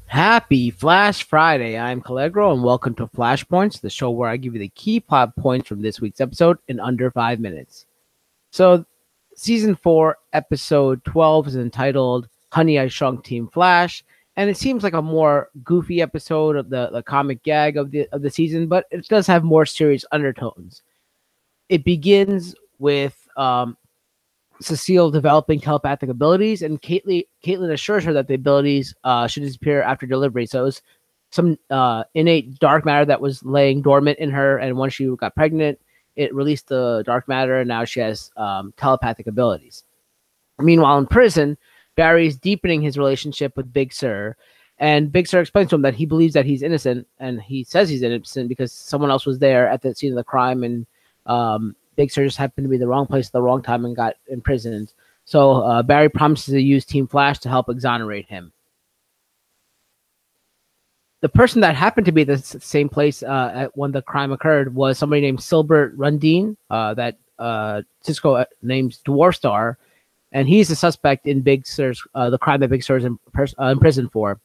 Happy Flash Friday. I'm Kal-Legro, and welcome to Flashpoints, the show where I give you the key plot points from this week's episode in under 5 minutes. So, Season 4, Episode 12 is entitled Honey, I Shrunk Team Flash, and it seems like a more goofy episode of the comic gag of the season, but it does have more serious undertones. It begins with Cecile developing telepathic abilities, and Caitlin assures her that the abilities should disappear after delivery. So it was some innate dark matter that was laying dormant in her, and once she got pregnant, it released the dark matter, and now she has telepathic abilities. Meanwhile, in prison, Barry's deepening his relationship with Big Sur, and Big Sur explains to him that he believes that he's innocent, and he says he's innocent because someone else was there at the scene of the crime, and Big Sur just happened to be in the wrong place at the wrong time and got imprisoned. So Barry promises to use Team Flash to help exonerate him. The person that happened to be at the same place when the crime occurred was somebody named Silbert Rundin, that Cisco names Dwarf Star, and he's the suspect in Big Sur's the crime that Big Sur is in prison for.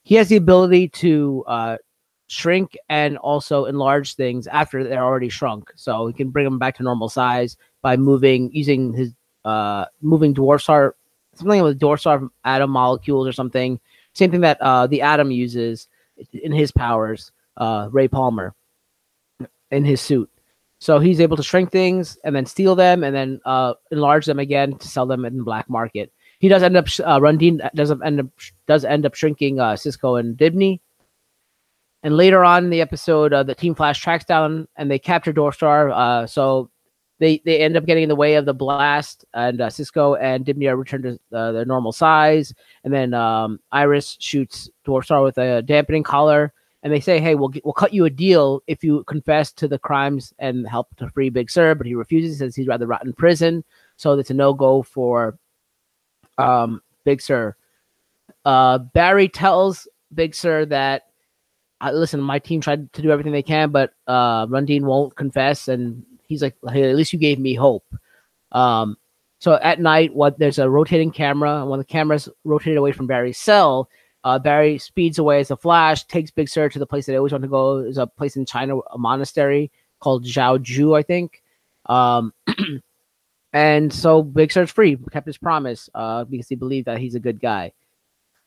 He has the ability to shrink and also enlarge things after they're already shrunk, so he can bring them back to normal size by using his moving Dwarf Star, something with Dwarf Star atom molecules or something. Same thing that the Atom uses in his powers, Ray Palmer, in his suit. So he's able to shrink things and then steal them and then enlarge them again to sell them in the black market. He does end up Rundin does end up shrinking Cisco and Dibney. And later on in the episode, the Team Flash tracks down and they capture Dwarf Star. So they end up getting in the way of the blast, and Cisco and Dibney are returned to their normal size. And then Iris shoots Dwarf Star with a dampening collar, and they say, "Hey, we'll cut you a deal if you confess to the crimes and help to free Big Sur." But he refuses, says he'd rather rot in prison. So it's a no-go for Big Sur. Barry tells Big Sur that, listen, my team tried to do everything they can, but Rundin won't confess, and he's like, hey, at least you gave me hope. So at night, there's a rotating camera, and when the camera's rotated away from Barry's cell, Barry speeds away as a Flash, takes Big Sur to the place that they always want to go. There's a place in China, a monastery called Zhaoju, I think. And so Big Sur's free, kept his promise because he believed that he's a good guy.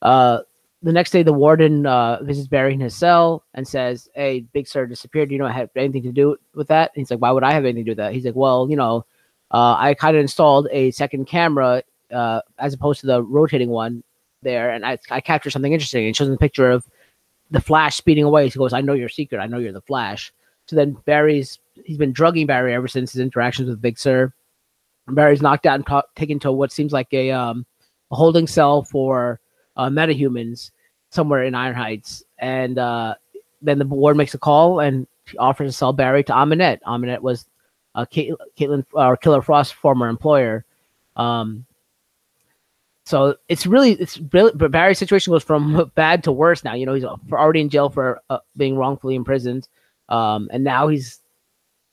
The next day, the warden visits Barry in his cell and says, "Hey, Big Sur disappeared. You don't have anything to do with that?" And he's like, "Why would I have anything to do with that?" He's like, "Well, I kind of installed a second camera as opposed to the rotating one there, and I captured something interesting." And shows him a picture of the Flash speeding away. He goes, "I know your secret. I know you're the Flash." So then he's been drugging Barry ever since his interactions with Big Sur. Barry's knocked out and taken to what seems like a holding cell for metahumans somewhere in Iron Heights, and then the board makes a call and offers to sell Barry to Aminette. Aminette was Caitlin or Killer Frost's former employer. So but Barry's situation goes from bad to worse now. He's already in jail for being wrongfully imprisoned, and now he's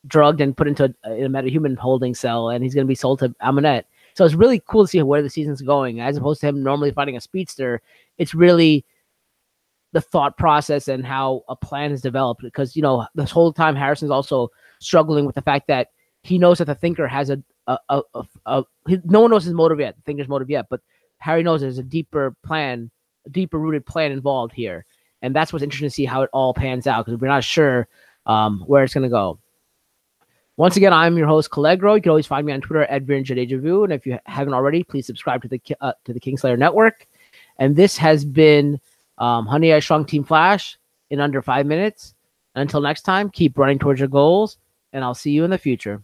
drugged and put into a metahuman holding cell, and he's going to be sold to Aminette. So it's really cool to see where the season's going, as opposed to him normally fighting a speedster. It's really the thought process and how a plan is developed, because this whole time Harrison's also struggling with the fact that he knows that the Thinker has no one knows his motive yet, the Thinker's motive yet, but Harry knows there's a deeper rooted plan involved here, and that's what's interesting to see how it all pans out, because we're not sure where it's going to go. Once again, I'm your host, Kal-Legro. You can always find me on Twitter at VinJDejaVu, and if you haven't already, please subscribe to the Kingslayer Network. And this has been Honey, I Shrunk Team Flash in under 5 minutes. And until next time, keep running towards your goals, and I'll see you in the future.